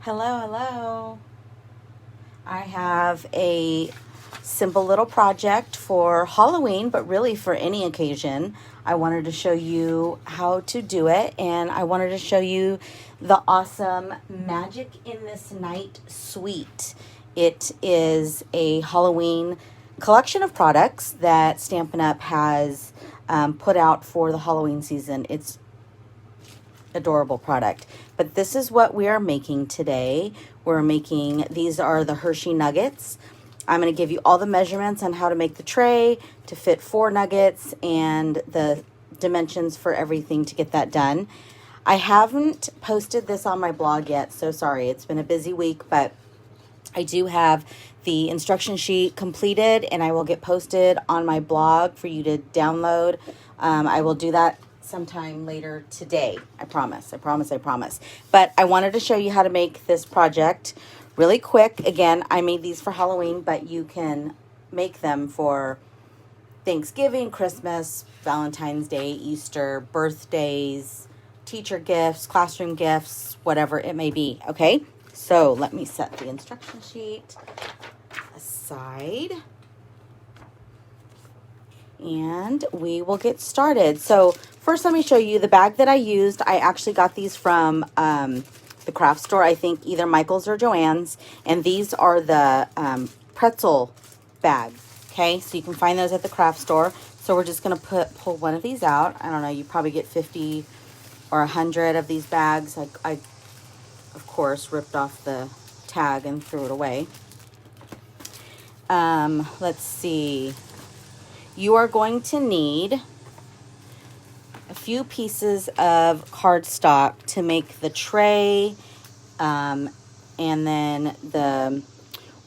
Hello, hello. I have a simple little project for Halloween, but really for any occasion. I wanted to show you how to do it, and I wanted to show you the awesome Magic in This Night suite. It is a Halloween collection of products that Stampin' Up! Has put out for the Halloween season. It's adorable product. But this is what we are making today. These are the Hershey nuggets. I'm going to give you all the measurements on how to make the tray to fit 4 nuggets and the dimensions for everything to get that done. I haven't posted this on my blog yet, so sorry. It's been a busy week, but I do have the instruction sheet completed and I will get posted on my blog for you to download. I will do that sometime later today. I promise. But I wanted to show you how to make this project really quick. Again, I made these for Halloween, but you can make them for Thanksgiving, Christmas, Valentine's Day, Easter, birthdays, teacher gifts, classroom gifts, whatever it may be. Okay, so let me set the instruction sheet aside. And we will get started. So first, let me show you the bag that I used. I actually got these from the craft store. I think either Michael's or Joann's. And these are the pretzel bags. Okay, so you can find those at the craft store. So we're just going to pull one of these out. I don't know, you probably get 50 or 100 of these bags. I of course, ripped off the tag and threw it away. Let's see. You are going to need a few pieces of cardstock to make the tray, and then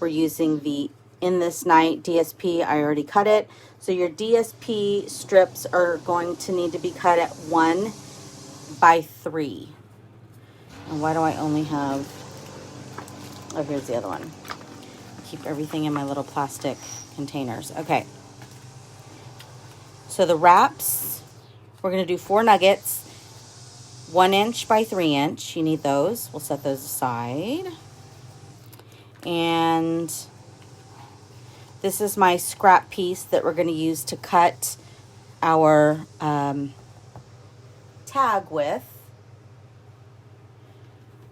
we're using the In This Night DSP. I already cut it. So your DSP strips are going to need to be cut at 1 by 3. And why do I only have, oh, here's the other one. Keep everything in my little plastic containers. Okay. So the wraps, we're going to do 4 nuggets, 1 inch by 3 inch. You need those. We'll set those aside. And this is my scrap piece that we're going to use to cut our tag with.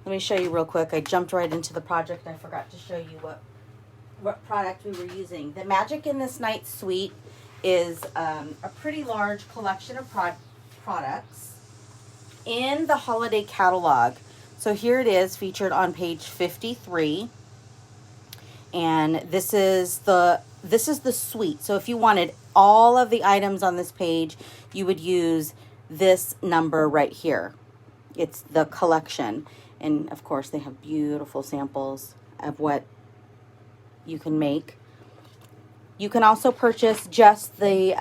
Let me show you real quick. I jumped right into the project. I forgot to show you what product we were using. The Magic in This Night suite is a pretty large collection of products in the holiday catalog. So here it is, featured on page 53, and this is the suite. So if you wanted all of the items on this page, you would use this number right here. It's the collection, and of course they have beautiful samples of what you can make. You can also purchase just the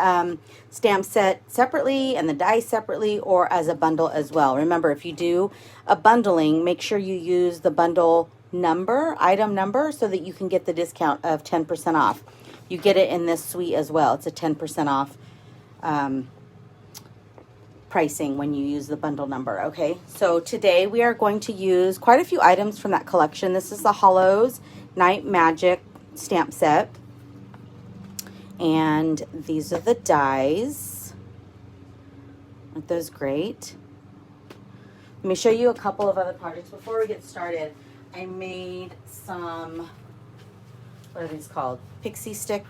stamp set separately and the dies separately, or as a bundle as well. Remember, if you do a bundling, make sure you use the bundle number, item number, so that you can get the discount of 10% off. You get it in this suite as well. It's a 10% off pricing when you use the bundle number. Okay, so today we are going to use quite a few items from that collection. This is the Hollows Night Magic stamp set. And these are the dies. Aren't those great? Let me show you a couple of other projects before we get started. I made some, what are these called? Pixie stick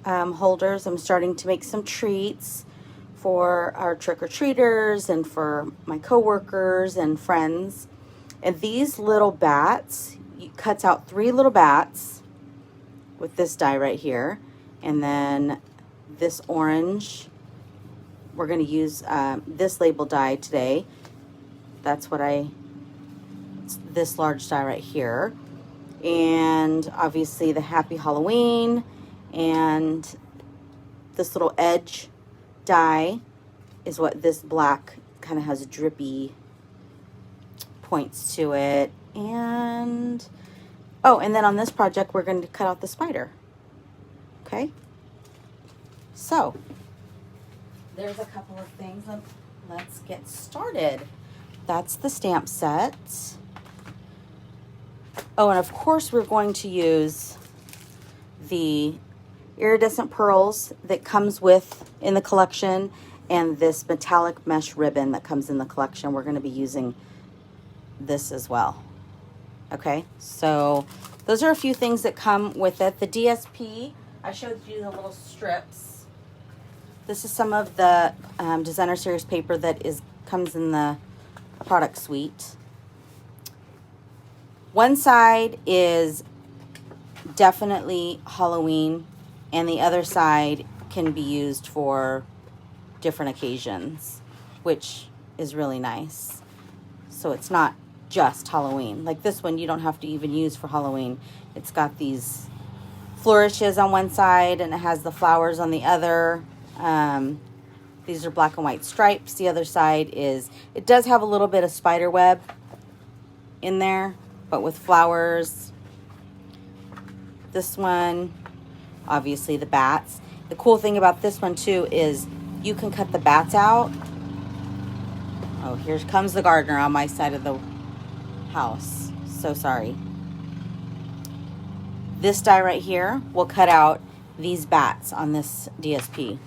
holders. I'm starting to make some treats for our trick-or-treaters and for my coworkers and friends. And these little bats, it cuts out 3 little bats with this die right here, and then this orange, we're going to use this label die today. That's what this large die right here, and obviously the Happy Halloween, and this little edge die is what this black kind of has drippy points to it. And oh, and then on this project, we're going to cut out the spider. Okay? So, there's a couple of things. Let's get started. that's the stamp set. Oh, and of course we're going to use the iridescent pearls that comes with in the collection and this metallic mesh ribbon that comes in the collection. We're going to be using this as well. Okay, so those are a few things that come with it. The DSP, I showed you the little strips. This is some of the designer series paper that comes in the product suite. One side is definitely Halloween, and the other side can be used for different occasions, which is really nice. So it's not just Halloween. Like this one, you don't have to even use for Halloween. It's got these flourishes on one side, and it has the flowers on the other. These are black and white stripes. The other side it does have a little bit of spider web in there, but with flowers. This one, obviously the bats. The cool thing about this one too is you can cut the bats out. Oh, here comes the gardener on my side of the house. So sorry. This die right here will cut out these bats on this DSP.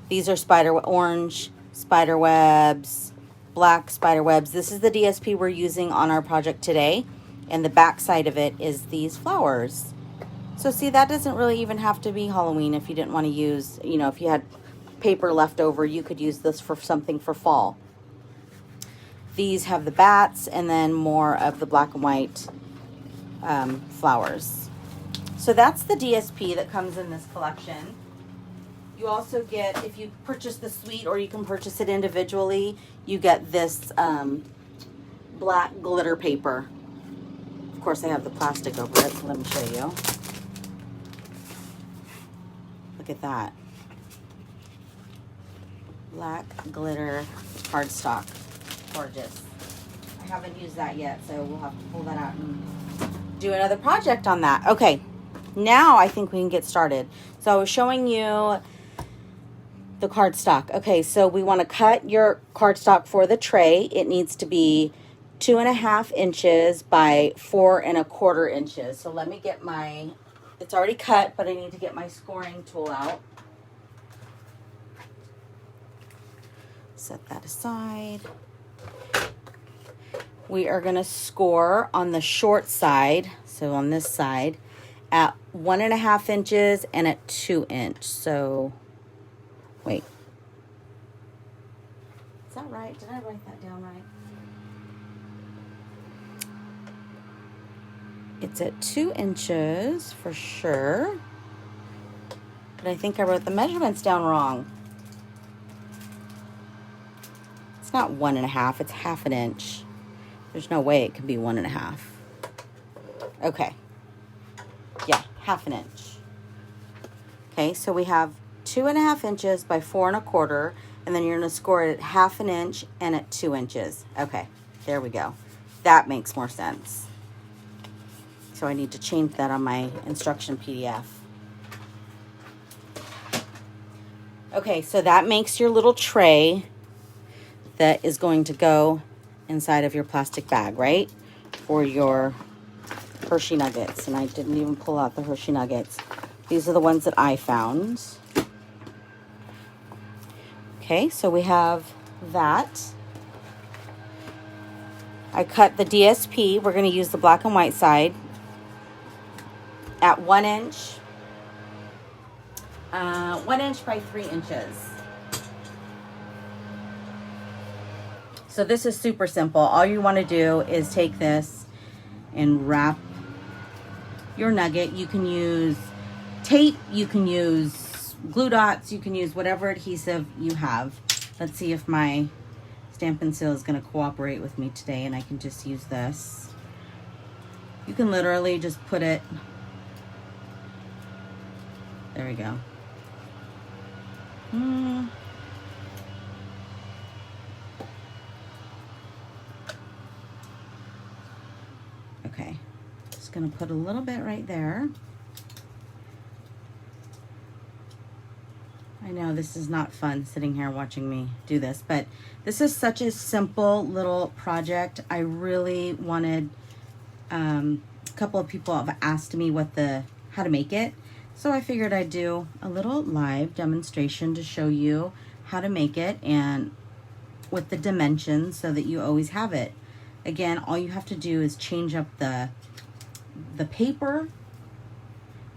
These are orange spider webs, black spider webs. This is the DSP we're using on our project today. And the back side of it is these flowers. So see, that doesn't really even have to be Halloween if you didn't want to use, if you had paper left over, you could use this for something for fall. These have the bats and then more of the black and white flowers. So that's the DSP that comes in this collection. You also get, if you purchase the suite or you can purchase it individually, you get this black glitter paper. Of course, I have the plastic over it, so let me show you. Look at that. Black glitter cardstock. Gorgeous. I haven't used that yet, so we'll have to pull that out and do another project on that. Okay, now I think we can get started. So I was showing you the cardstock. Okay, so we want to cut your cardstock for the tray. It needs to be 2.5 inches by 4.25 inches. So let me get it's already cut, but I need to get my scoring tool out. Set that aside. We are going to score on the short side, so on this side, at 1.5 inches and at 2 inch. So, wait. Is that right? Did I write that down right? It's at 2 inches for sure. But I think I wrote the measurements down wrong. It's not 1.5, it's 1/2 inch. There's no way it could be 1.5. Okay. Yeah, 1/2 inch. Okay, so we have 2.5 inches by 4.25, and then you're going to score it at 1/2 inch and at 2 inches. Okay, there we go. That makes more sense. So I need to change that on my instruction PDF. Okay, so that makes your little tray that is going to go inside of your plastic bag, right? For your Hershey Nuggets. And I didn't even pull out the Hershey Nuggets. These are the ones that I found. Okay, so we have that. I cut the DSP. We're going to use the black and white side at 1 inch. 1 inch by 3 inches. So this is super simple. All you want to do is take this and wrap your nugget. You can use tape, you can use glue dots, you can use whatever adhesive you have. Let's see if my Stampin' Seal is going to cooperate with me today and I can just use this. You can literally just put it, there we go. Okay, just going to put a little bit right there. I know this is not fun sitting here watching me do this, but this is such a simple little project. I really wanted, a couple of people have asked me how to make it. So I figured I'd do a little live demonstration to show you how to make it and with the dimensions so that you always have it. Again, all you have to do is change up the paper,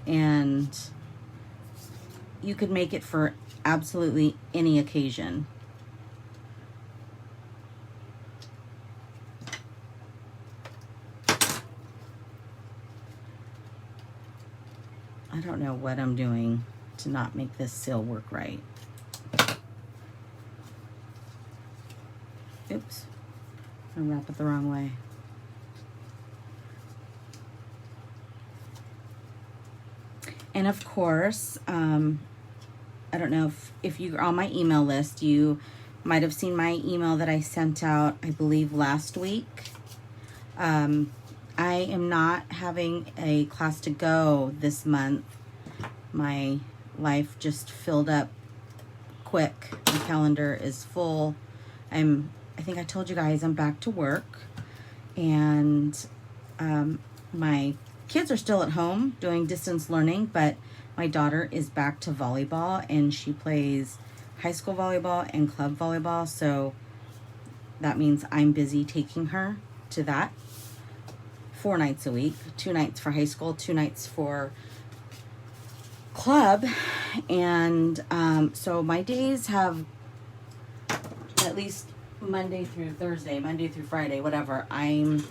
and you could make it for absolutely any occasion. I don't know what I'm doing to not make this seal work right. Oops, I wrap it the wrong way. And of course, I don't know if you're on my email list, you might have seen my email that I sent out, I believe, last week. I am not having a class to go this month. My life just filled up quick. My calendar is full. I think I told you guys I'm back to work, and my kids are still at home doing distance learning, but my daughter is back to volleyball, and she plays high school volleyball and club volleyball, so that means I'm busy taking her to that 4 nights a week, 2 nights for high school, 2 nights for club. And so my days have, at least Monday through Thursday, Monday through Friday, whatever, I'm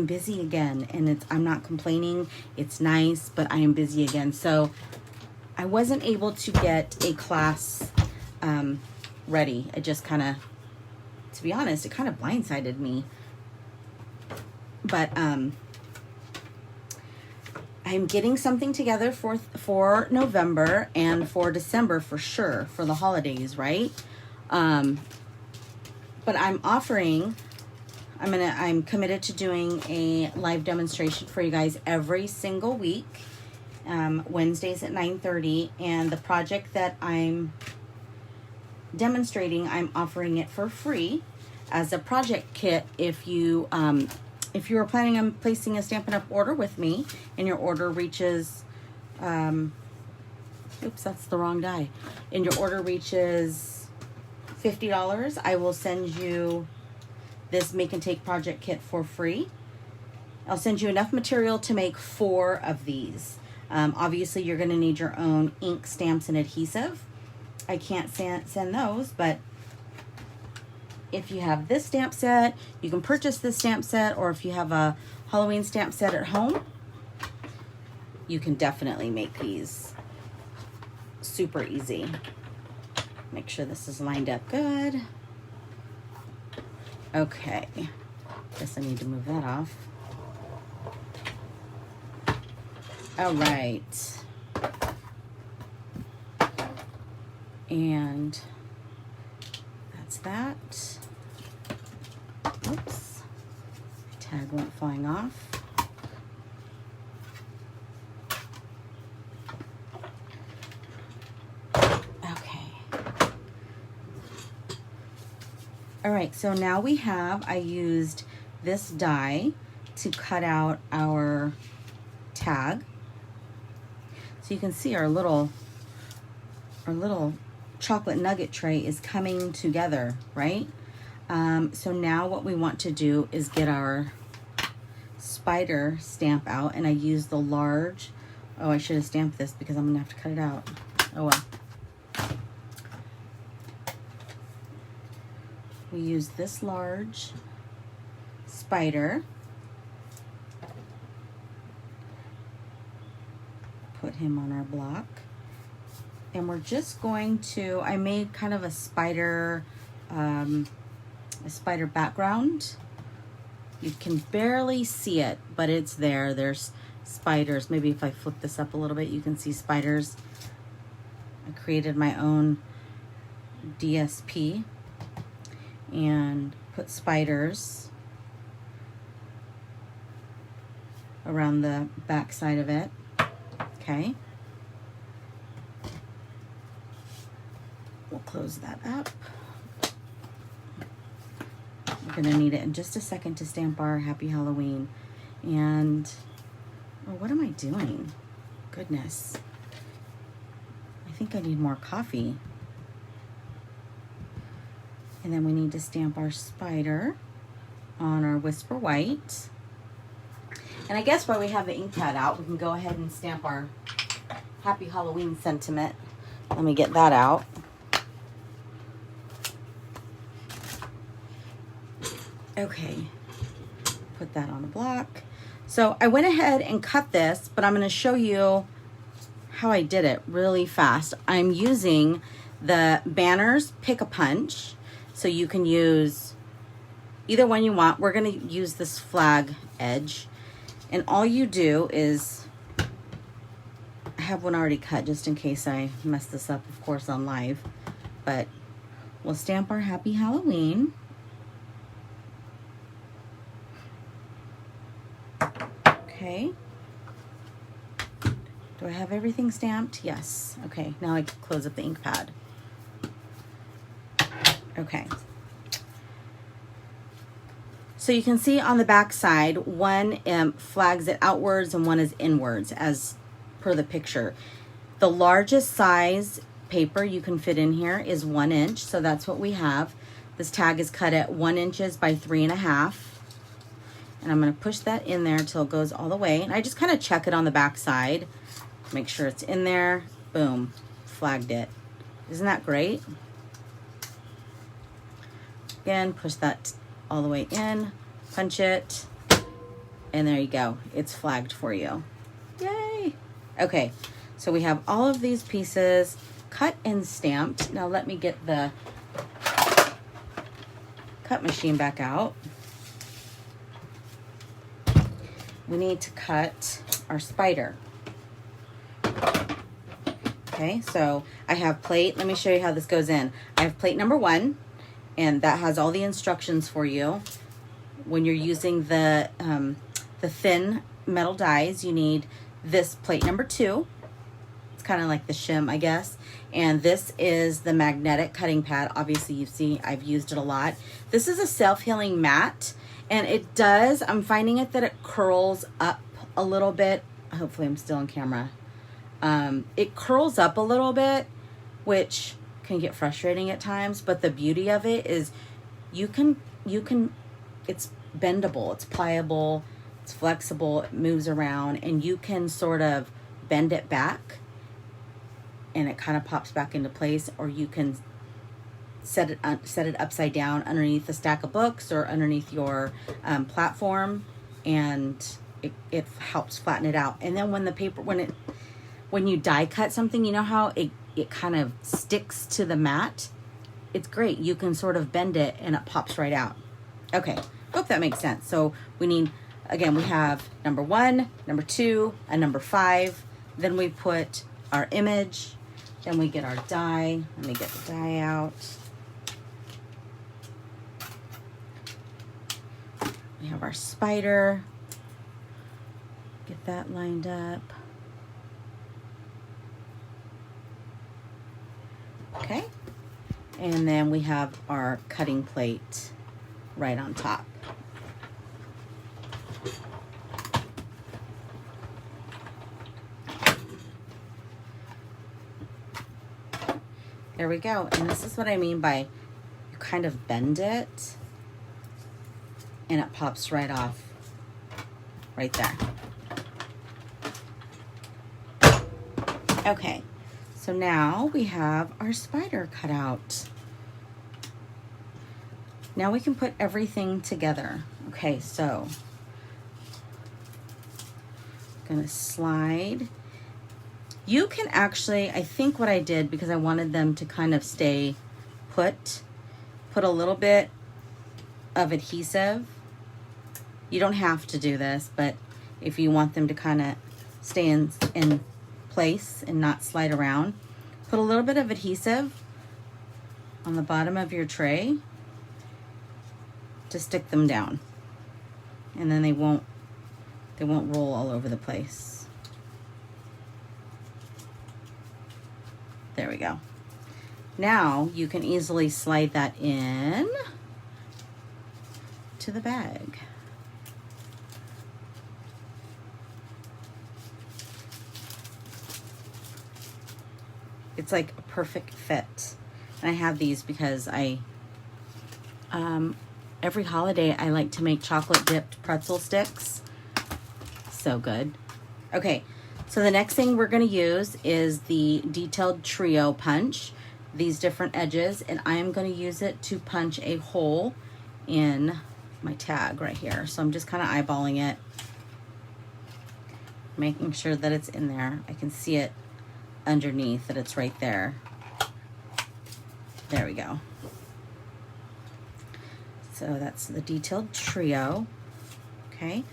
busy again, and I'm not complaining. It's nice, but I am busy again. So I wasn't able to get a class ready. It just kind of, to be honest, it kind of blindsided me. But I'm getting something together for November and for December for sure, for the holidays, right? But I'm committed to doing a live demonstration for you guys every single week, Wednesdays at 9:30. And the project that I'm demonstrating, I'm offering it for free as a project kit. If you are planning on placing a Stampin' Up! Order with me, and your order reaches, oops, that's the wrong die, and your order reaches $50, I will send you this Make and Take project kit for free. I'll send you enough material to make 4 of these. Obviously, you're going to need your own ink, stamps, and adhesive. I can't send those, but if you have this stamp set, you can purchase this stamp set, or if you have a Halloween stamp set at home, you can definitely make these super easy. Make sure this is lined up good. Okay, guess I need to move that off. All right. And that's that. Oops. My tag went flying off. All right, so now I used this die to cut out our tag. So you can see our little chocolate nugget tray is coming together, right? So now what we want to do is get our spider stamp out, and I used the large, oh, I should have stamped this because I'm gonna have to cut it out. Oh well. We use this large spider. Put him on our block. And we're just going to, I made kind of a spider background. You can barely see it, but it's there. There's spiders. Maybe if I flip this up a little bit, you can see spiders. I created my own DSP and put spiders around the back side of it. Okay. We'll close that up. We're gonna need it in just a second to stamp our Happy Halloween. And, oh, what am I doing? Goodness. I think I need more coffee. And then we need to stamp our spider on our Whisper White. And I guess while we have the ink pad out, we can go ahead and stamp our Happy Halloween sentiment. Let me get that out. Okay, put that on a block. So I went ahead and cut this, but I'm going to show you how I did it really fast. I'm using the Banners Pick-a-Punch, so you can use either one you want. We're going to use this flag edge, and all you do is, I have one already cut just in case I mess this up, of course, on live, but we'll stamp our Happy Halloween. Okay. Do I have everything stamped? Yes. Okay, now I can close up the ink pad. Okay. So you can see on the back side, one flags it outwards and one is inwards as per the picture. The largest size paper you can fit in here is 1 inch, so that's what we have. This tag is cut at 1 inches by 3.5. And I'm going to push that in there till it goes all the way. And I just kind of check it on the back side. Make sure it's in there. Boom. Flagged it. Isn't that great? Again, push that all the way in. Punch it. And there you go. It's flagged for you. Yay! Okay. So we have all of these pieces cut and stamped. Now let me get the cut machine back out. We need to cut our spider. Okay, so I have plate. Let me show you how this goes in. I have plate number 1, and that has all the instructions for you. When you're using the thin metal dies, you need this plate number 2. It's kind of like the shim, I guess. And this is the magnetic cutting pad. Obviously, you see I've used it a lot. This is a self-healing mat. And it does, I'm finding it that it curls up a little bit. Hopefully I'm still on camera. It curls up a little bit, which can get frustrating at times. But the beauty of it is you can, it's bendable, it's pliable, it's flexible, it moves around, and you can sort of bend it back and it kind of pops back into place, or you can set it upside down underneath a stack of books or underneath your platform, and it helps flatten it out. And then when the paper, when you die cut something, you know how it kind of sticks to the mat? It's great. You can sort of bend it and it pops right out. Okay, hope that makes sense. So we need, again, we have number 1, number 2, and number 5. Then we put our image. Then we get our die. Let me get the die out. We have our spider. Get that lined up. Okay. And then we have our cutting plate right on top. There we go. And this is what I mean by you kind of bend it and it pops right off right there. Okay, so now we have our spider cut out. Now we can put everything together. Okay, so I'm gonna slide. You can actually, I think what I did, because I wanted them to kind of stay put a little bit of adhesive. You don't have to do this, but if you want them to kind of stay in place and not slide around, put a little bit of adhesive on the bottom of your tray to stick them down, and then they won't roll all over the place. There we go. Now you can easily slide that in to the bag. It's like a perfect fit. And I have these because every holiday I like to make chocolate dipped pretzel sticks. So good. Okay, so the next thing we're going to use is the detailed trio punch, these different edges, and I am going to use it to punch a hole in my tag right here. So I'm just kind of eyeballing it, making sure that it's in there. I can see it underneath, that it's right there. There we go. So that's the detailed trio. Okay.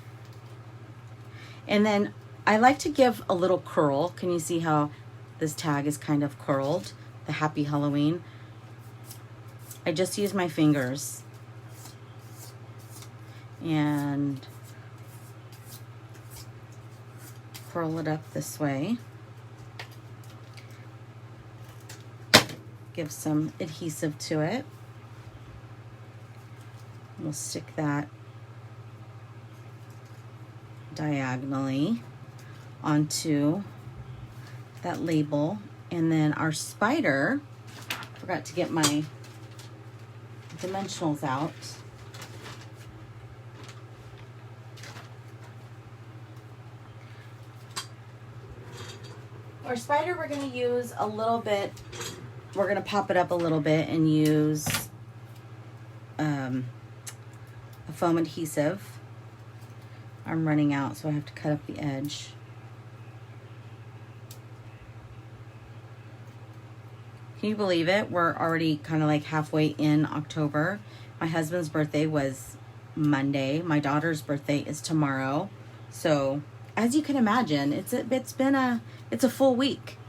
And then I like to give a little curl. Can you see how this tag is kind of curled? The Happy Halloween. I just use my fingers and curl it up this way. Give some adhesive to it. We'll stick that diagonally onto that label. And then our spider, forgot to get my dimensionals out. Our spider, we're going to use a little bit, we're going to pop it up a little bit and use a foam adhesive. I'm running out, so I have to cut up the edge. Can you believe it? We're already kind of like halfway in October. My husband's birthday was Monday. My daughter's birthday is tomorrow. So as you can imagine, it's a full week.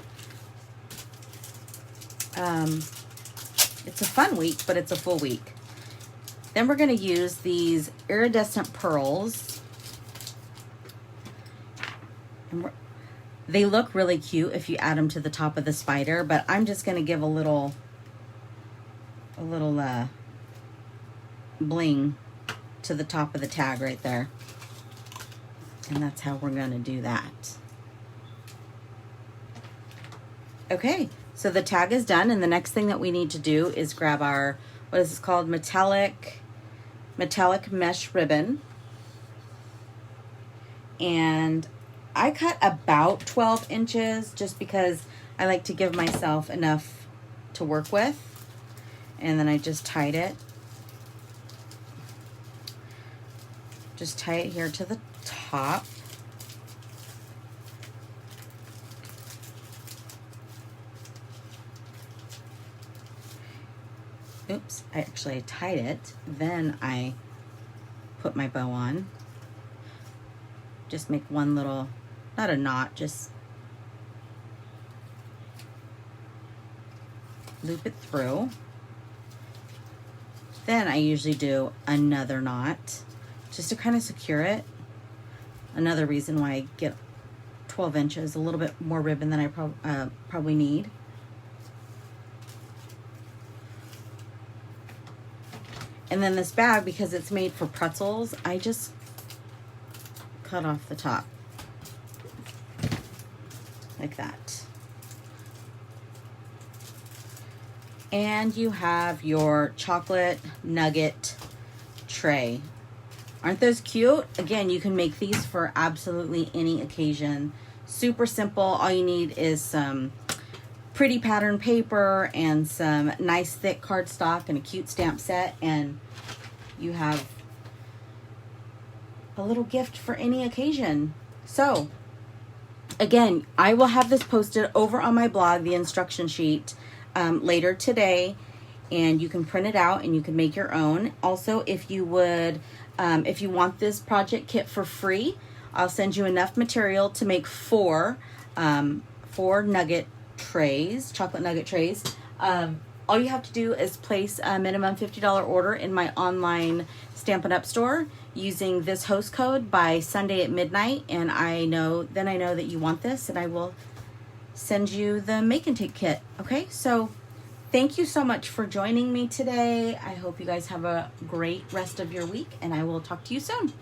It's a fun week, but it's a full week. Then we're going to use these iridescent pearls. And they look really cute if you add them to the top of the spider, but I'm just going to give a little bling to the top of the tag right there. And that's how we're going to do that. Okay, so the tag is done, and the next thing that we need to do is grab our, what is this called? Metallic mesh ribbon. And I cut about 12 inches just because I like to give myself enough to work with. And then I just tied it. Just tie it here to the top. Oops, I actually tied it. Then I put my bow on. Just make one little, not a knot, just loop it through. Then I usually do another knot just to kind of secure it. Another reason why I get 12 inches, a little bit more ribbon than I probably need. And then this bag, because it's made for pretzels, I just cut off the top like that. And you have your chocolate nugget tray. Aren't those cute? Again, you can make these for absolutely any occasion. Super simple. All you need is some pretty pattern paper and some nice thick cardstock and a cute stamp set, and you have a little gift for any occasion. So again, I will have this posted over on my blog, the instruction sheet, later today, and you can print it out and you can make your own. Also, if you would, if you want this project kit for free, I'll send you enough material to make four nugget trays, chocolate nugget trays. All you have to do is place a minimum $50 order in my online Stampin' Up! Store using this host code by Sunday at midnight, and I know that you want this, and I will send you the make and take kit. Okay, so Thank you so much for joining me today. I hope you guys have a great rest of your week, and I will talk to you soon.